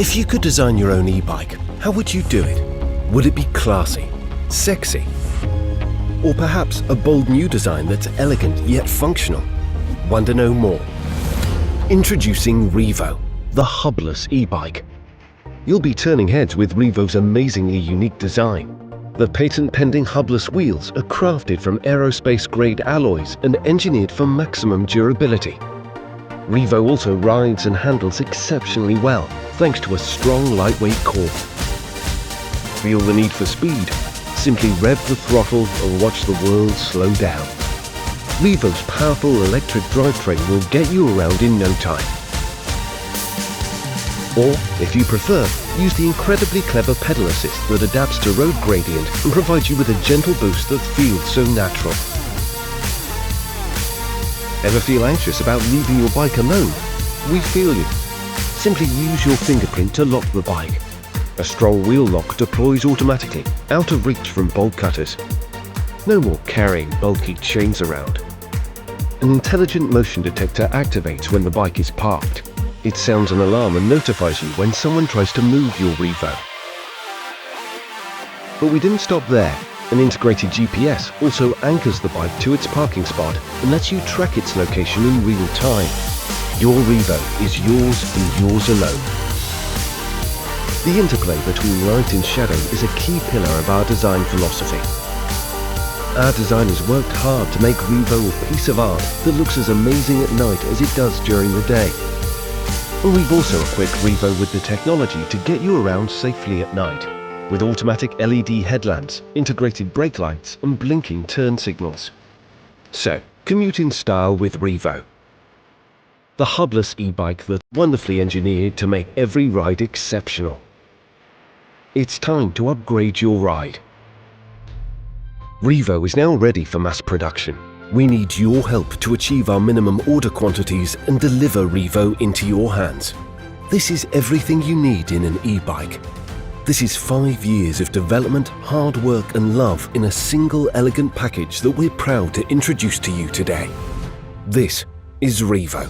If you could design your own e-bike, how would you do it? Would it be classy, sexy? Or perhaps a bold new design that's elegant yet functional? Want to know more? Introducing Reevo, the hubless e-bike. You'll be turning heads with Reevo's amazingly unique design. The patent-pending hubless wheels are crafted from aerospace-grade alloys and engineered for maximum durability. Reevo also rides and handles exceptionally well, thanks to a strong, lightweight core. Feel the need for speed? Simply rev the throttle and watch the world slow down. Reevo's powerful electric drivetrain will get you around in no time. Or, if you prefer, use the incredibly clever pedal assist that adapts to road gradient and provides you with a gentle boost that feels so natural. Ever feel anxious about leaving your bike alone? We feel you. Simply use your fingerprint to lock the bike. A strong wheel lock deploys automatically, out of reach from bolt cutters. No more carrying bulky chains around. An intelligent motion detector activates when the bike is parked. It sounds an alarm and notifies you when someone tries to move your Reevo. But we didn't stop there. An integrated GPS also anchors the bike to its parking spot and lets you track its location in real time. Your Reevo is yours and yours alone. The interplay between light and shadow is a key pillar of our design philosophy. Our designers worked hard to make Reevo a piece of art that looks as amazing at night as it does during the day. And we've also equipped Reevo with the technology to get you around safely at night, with automatic LED headlamps, integrated brake lights, and blinking turn signals. So, commute in style with Reevo, the hubless e-bike that's wonderfully engineered to make every ride exceptional. It's time to upgrade your ride. Reevo is now ready for mass production. We need your help to achieve our minimum order quantities and deliver Reevo into your hands. This is everything you need in an e-bike. This is 5 years of development, hard work and love in a single elegant package that we're proud to introduce to you today. This is Reevo.